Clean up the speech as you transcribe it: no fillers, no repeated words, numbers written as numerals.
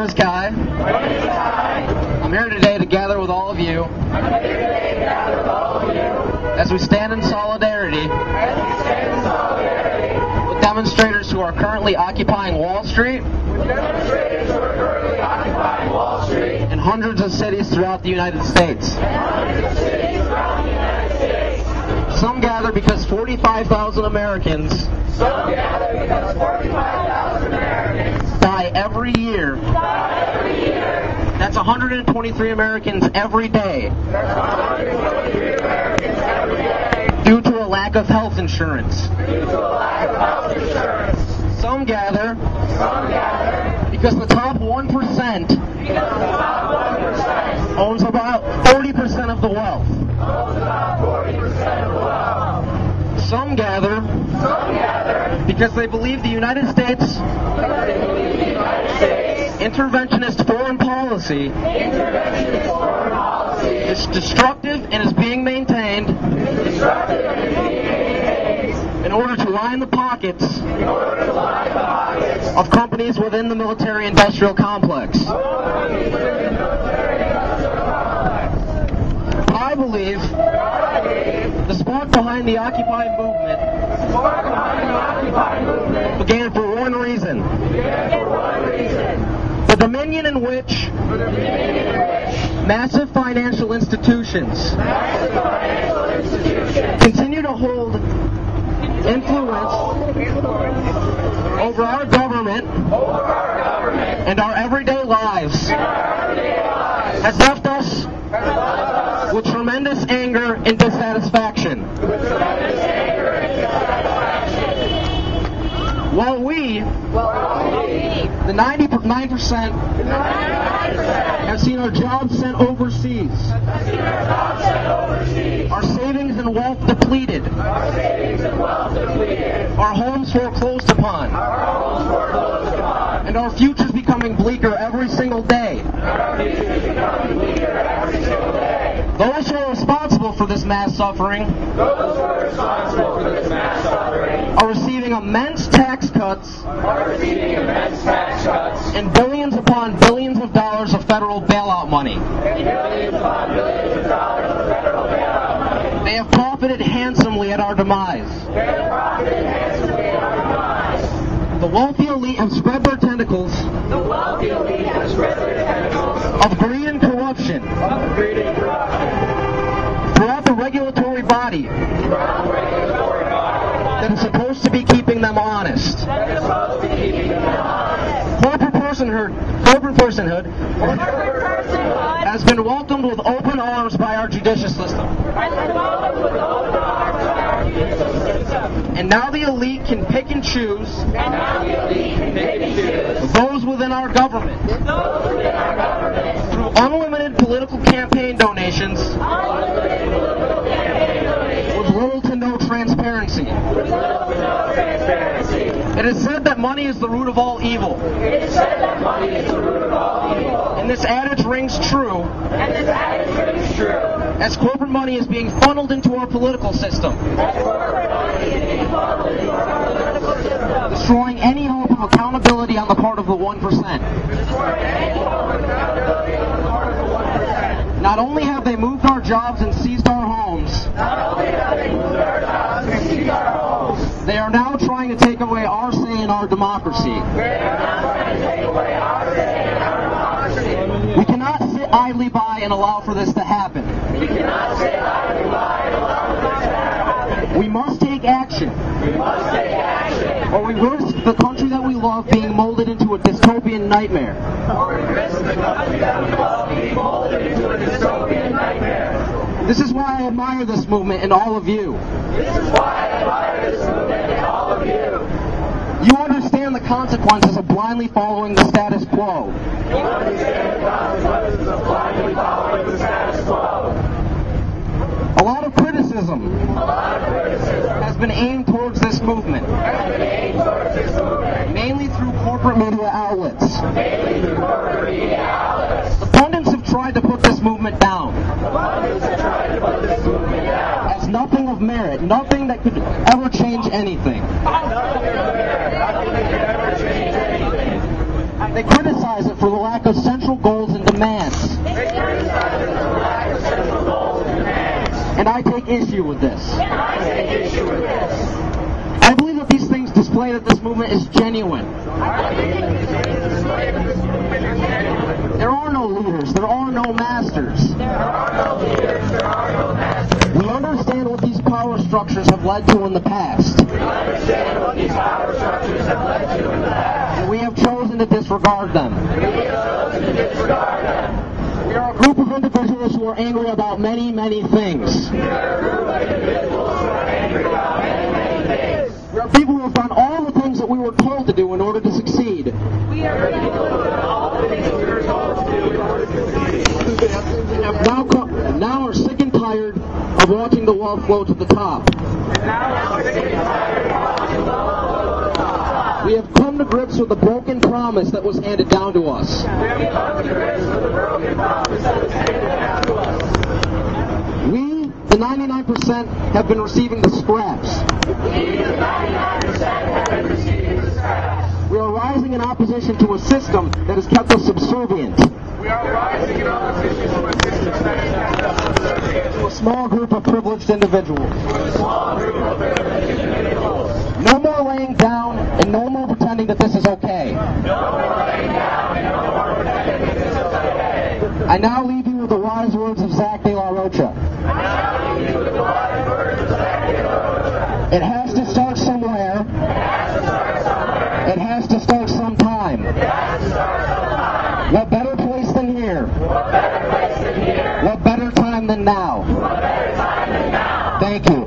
is Kai. I'm here today to gather with all of you as we stand in solidarity with demonstrators who are currently occupying Wall Street and hundreds of cities throughout the United States. Some gather because 45,000 Americans die every year. That's 123 Americans every day due to a lack of health insurance. Some gather because the top 1% owns about 40% of the wealth. Some gather because they believe the United States interventionist foreign policy is destructive and is being maintained in order to line the pockets of companies within the military-industrial complex. I believe the spark behind the Occupy movement began for one reason. The dominion in which massive financial institutions continue to hold influence over our government and our everyday lives has left us with tremendous anger and dissatisfaction. While we, the 99%, have seen our jobs sent overseas, our savings and wealth depleted, our homes foreclosed upon, and our futures becoming bleaker every single day. Those who are responsible for this mass suffering are receiving immense tax cuts and billions upon billions of dollars of federal bailout money. They have profited handsomely at our demise. The wealthy elite have spread their tentacles of greed and corruption throughout the regulatory body that is supposed to be keeping them honest. Corporate personhood has been welcomed with open arms by our judicial system. And now the elite can pick and choose those within our government through unlimited political campaign donations with little to no transparency. It is said that money is the root of all evil. And this adage rings true as corporate money is being funneled into our political system, destroying any hope of accountability on the part of the 1%. Not only have they moved our jobs and seized our homes, they are now trying to take away our say in our democracy. We cannot sit idly by and allow for this to happen. We must take action. Or we risk the country that we love being molded into a dystopian nightmare. This is why I admire this movement and all of you. You understand the consequences of blindly following the status quo. A lot of criticism has been aimed towards this movement, mainly through corporate media outlets. The pundits have tried to put this movement down as nothing of merit, nothing that could ever change anything. They criticize it for the lack of central goals and demands. And I take issue with this. I believe that these things display that this movement is genuine. There are no leaders. There are no masters. We understand what these power structures have led to in the past. And we have chosen to disregard them. We are a group of individuals who are angry about many, many things. We are people who have done all the things that we were told to do in order to succeed. We are people who have done all the things that we were told to do in order to succeed. Now are sick and tired of watching the wealth flow to the top. We have come to grips with the broken promise that was handed down to us. We, the 99%, have been receiving the scraps. We are rising in opposition to a system that has kept us subservient. We are rising in opposition to a system that has kept us subservient to a small group of privileged individuals. No more laying down and no more pretending that this is okay. I now leave you with the wise words of Zach De La Rocha. It has to start somewhere. It has to start sometime. What better place than here? What better time than now? Thank you.